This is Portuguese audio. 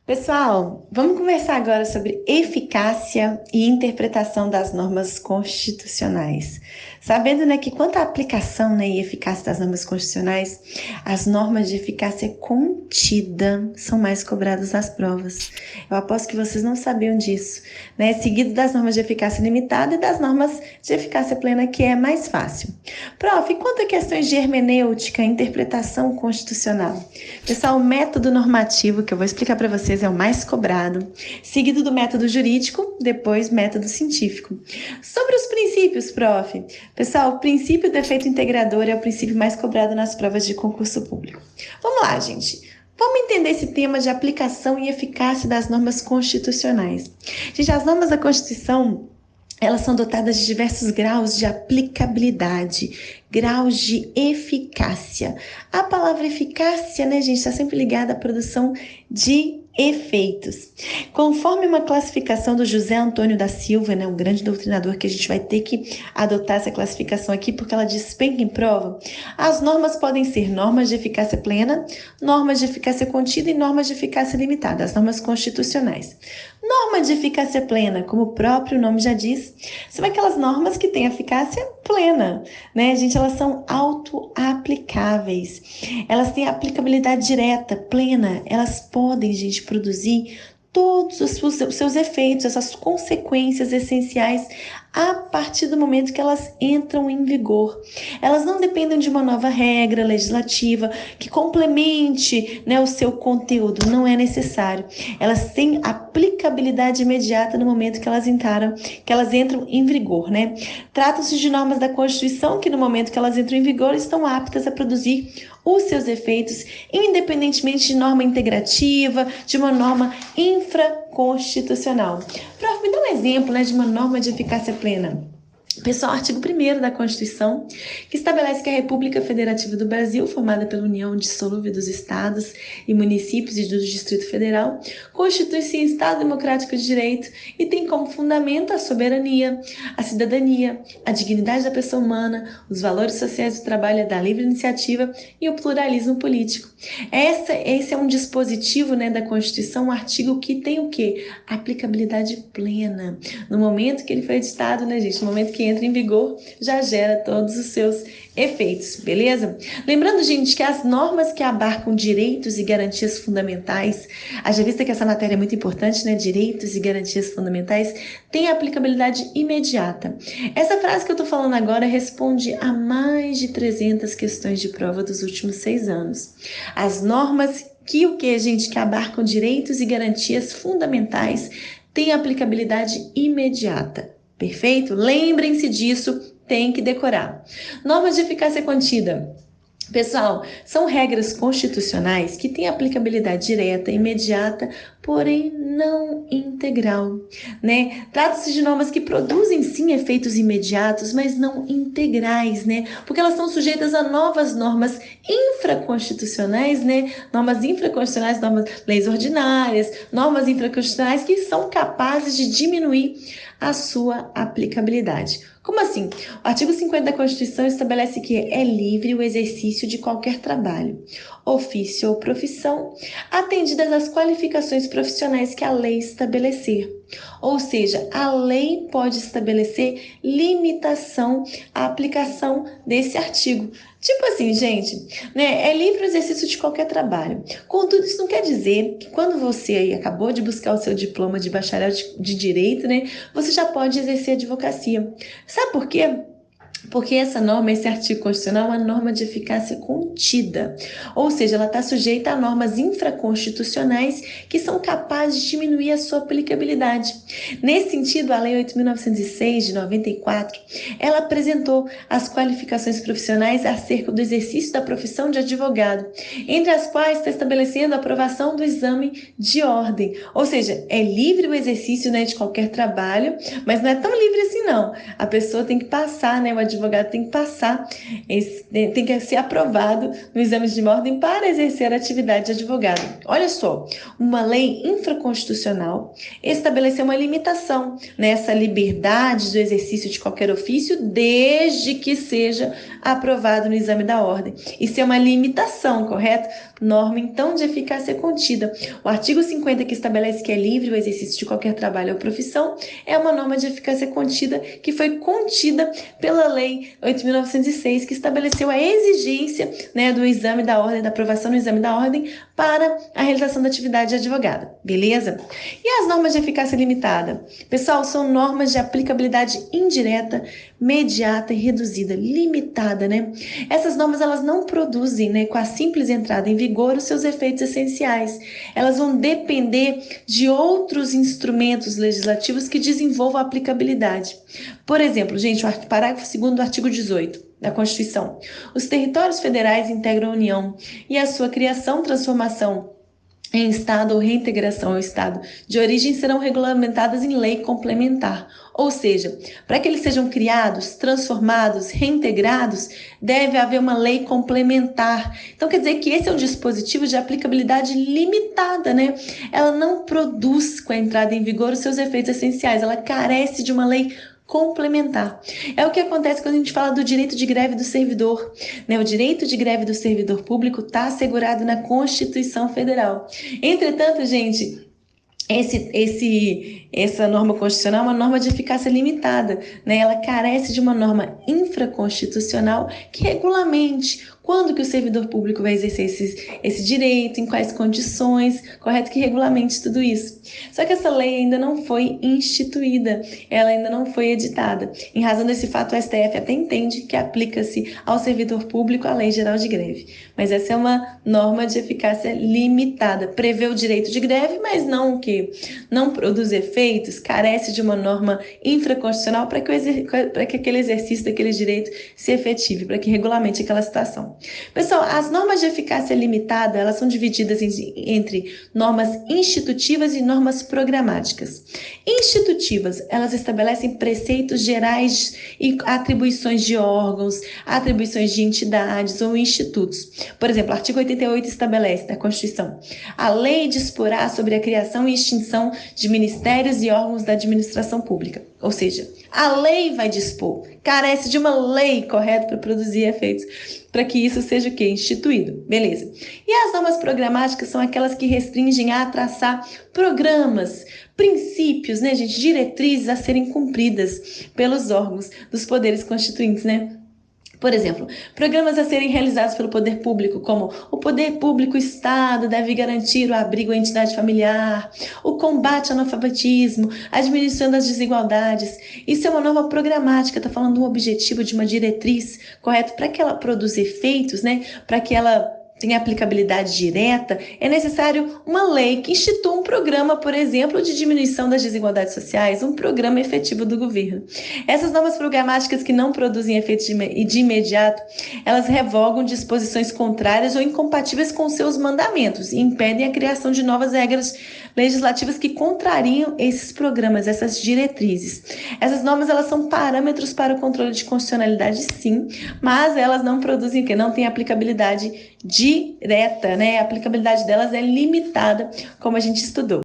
Pessoal, vamos conversar agora sobre eficácia e interpretação das normas constitucionais. Sabendo, né, que quanto à aplicação, né, e eficácia das normas constitucionais, as normas de eficácia contida são mais cobradas nas provas. Eu aposto que vocês não sabiam disso, né? Seguido das normas de eficácia limitada e das normas de eficácia plena, que é mais fácil. Prof, e quanto a questões de hermenêutica e interpretação constitucional? Pessoal, o método normativo que eu vou explicar para vocês é o mais cobrado, seguido do método jurídico, depois método científico. Sobre os princípios, prof. Pessoal, o princípio do efeito integrador é o princípio mais cobrado nas provas de concurso público. Vamos lá, gente. Vamos entender esse tema de aplicação e eficácia das normas constitucionais. Gente, as normas da Constituição, elas são dotadas de diversos graus de aplicabilidade, graus de eficácia. A palavra eficácia, né, gente, está sempre ligada à produção de efeitos. Conforme uma classificação do José Antônio da Silva, né, um grande doutrinador que a gente vai ter que adotar essa classificação aqui porque ela despenca em prova, as normas podem ser normas de eficácia plena, normas de eficácia contida e normas de eficácia limitada, as normas constitucionais. Norma de eficácia plena, como o próprio nome já diz, são aquelas normas que têm eficácia plena, né, gente? Elas são auto-aplicáveis, elas têm aplicabilidade direta, plena, elas podem, gente, produzir todos os seus efeitos, essas consequências essenciais a partir do momento que elas entram em vigor. Elas não dependem de uma nova regra legislativa que complemente, né, o seu conteúdo, não é necessário. Elas têm aplicabilidade imediata no momento que elas entram em vigor, né? Trata-se de normas da Constituição que no momento que elas entram em vigor estão aptas a produzir os seus efeitos, independentemente de norma integrativa, de uma norma infraconstitucional. Prof, me dá um exemplo, né, de uma norma de eficácia plena. Pessoal, artigo 1º da Constituição, que estabelece que a República Federativa do Brasil, formada pela união dissolúvel dos estados e municípios e do Distrito Federal, constitui-se em Estado democrático de direito e tem como fundamento a soberania, a cidadania, a dignidade da pessoa humana, os valores sociais do trabalho, da livre iniciativa e o pluralismo político. Esse é um dispositivo, né, da Constituição, um artigo que tem o quê? Aplicabilidade plena. No momento que ele foi editado, né, gente? No momento que entra em vigor, já gera todos os seus efeitos, beleza? Lembrando, gente, que as normas que abarcam direitos e garantias fundamentais, haja vista que essa matéria é muito importante, né? Direitos e garantias fundamentais, têm aplicabilidade imediata. Essa frase que eu tô falando agora responde a mais de 300 questões de prova dos últimos 6 anos. As normas que abarcam direitos e garantias fundamentais têm aplicabilidade imediata. Perfeito? Lembrem-se disso, tem que decorar. Normas de eficácia contida. Pessoal, são regras constitucionais que têm aplicabilidade direta, imediata, porém não integral, né? Trata-se de normas que produzem sim efeitos imediatos, mas não integrais, né? Porque elas são sujeitas a novas normas infraconstitucionais, né? Normas infraconstitucionais, leis ordinárias, normas infraconstitucionais que são capazes de diminuir a sua aplicabilidade. Como assim? O artigo 50 da Constituição estabelece que é livre o exercício de qualquer trabalho, ofício ou profissão, atendidas as qualificações profissionais que a lei estabelecer. Ou seja, a lei pode estabelecer limitação à aplicação desse artigo. Tipo assim, gente, né? É livre o exercício de qualquer trabalho. Contudo, isso não quer dizer que quando você aí acabou de buscar o seu diploma de bacharel de direito, né? Você já pode exercer advocacia. Sabe por quê? Porque essa norma, esse artigo constitucional, é uma norma de eficácia contida. Ou seja, ela está sujeita a normas infraconstitucionais que são capazes de diminuir a sua aplicabilidade. Nesse sentido, a Lei 8.906, de 94, ela apresentou as qualificações profissionais acerca do exercício da profissão de advogado, entre as quais está estabelecendo a aprovação do exame de ordem. Ou seja, é livre o exercício, né, de qualquer trabalho, mas não é tão livre assim não. A pessoa tem que passar, né, o advogado advogado tem que passar, tem que ser aprovado no exame de ordem para exercer a atividade de advogado. Olha só, uma lei infraconstitucional estabeleceu uma limitação nessa liberdade do exercício de qualquer ofício, desde que seja aprovado no exame da ordem. Isso é uma limitação, correto? Norma, então, de eficácia contida. O artigo 50, que estabelece que é livre o exercício de qualquer trabalho ou profissão, é uma norma de eficácia contida que foi contida pela Lei 8.906, que estabeleceu a exigência, né, do exame da ordem, da aprovação no exame da ordem para a realização da atividade de advogado. Beleza? E as normas de eficácia limitada? Pessoal, são normas de aplicabilidade indireta, imediata e reduzida, limitada, né? Essas normas, elas não produzem, né, com a simples entrada em vigor, os seus efeitos essenciais. Elas vão depender de outros instrumentos legislativos que desenvolvam a aplicabilidade. Por exemplo, gente, o parágrafo 2º do artigo 18 da Constituição. Os territórios federais integram a União e a sua criação, transformação em Estado ou reintegração ao Estado de origem serão regulamentadas em lei complementar. Ou seja, para que eles sejam criados, transformados, reintegrados, deve haver uma lei complementar. Então, quer dizer que esse é um dispositivo de aplicabilidade limitada, né? Ela não produz, com a entrada em vigor, os seus efeitos essenciais. Ela carece de uma lei complementar. É o que acontece quando a gente fala do direito de greve do servidor, né? O direito de greve do servidor público está assegurado na Constituição Federal. Entretanto, gente, essa norma constitucional é uma norma de eficácia limitada, né? Ela carece de uma norma infraconstitucional que regulamente quando que o servidor público vai exercer esse direito, em quais condições, correto? Que regulamente tudo isso. Só que essa lei ainda não foi instituída, ela ainda não foi editada. Em razão desse fato, o STF até entende que aplica-se ao servidor público a Lei Geral de Greve. Mas essa é uma norma de eficácia limitada. Prevê o direito de greve, mas não o quê? Não produz efeitos, carece de uma norma infraconstitucional para que aquele exercício daquele direito se efetive, para que regulamente aquela situação. Pessoal, as normas de eficácia limitada, elas são divididas entre normas institutivas e normas programáticas. Institutivas, elas estabelecem preceitos gerais e atribuições de órgãos, atribuições de entidades ou institutos. Por exemplo, o artigo 88 estabelece da Constituição: a lei disporá sobre a criação e extinção de ministérios e órgãos da administração pública. Ou seja, a lei vai dispor, carece de uma lei correta para produzir efeitos, para que isso seja o quê? Instituído. Beleza. E as normas programáticas são aquelas que restringem a traçar programas, princípios, né, gente, diretrizes a serem cumpridas pelos órgãos dos poderes constituintes, né? Por exemplo, programas a serem realizados pelo poder público, como o poder público Estado deve garantir o abrigo à entidade familiar, o combate ao analfabetismo, a diminuição das desigualdades. Isso é uma norma programática, está falando de um objetivo, de uma diretriz, correto? Para que ela produza efeitos, né? Para que ela tenha aplicabilidade direta, é necessário uma lei que institua um programa, por exemplo, de diminuição das desigualdades sociais, um programa efetivo do governo. Essas normas programáticas que não produzem efeitos de imediato, elas revogam disposições contrárias ou incompatíveis com seus mandamentos e impedem a criação de novas regras legislativas que contrariam esses programas, essas diretrizes. Essas normas, elas são parâmetros para o controle de constitucionalidade, sim, mas elas não produzem o quê? Não têm aplicabilidade direta, né? A aplicabilidade delas é limitada, como a gente estudou.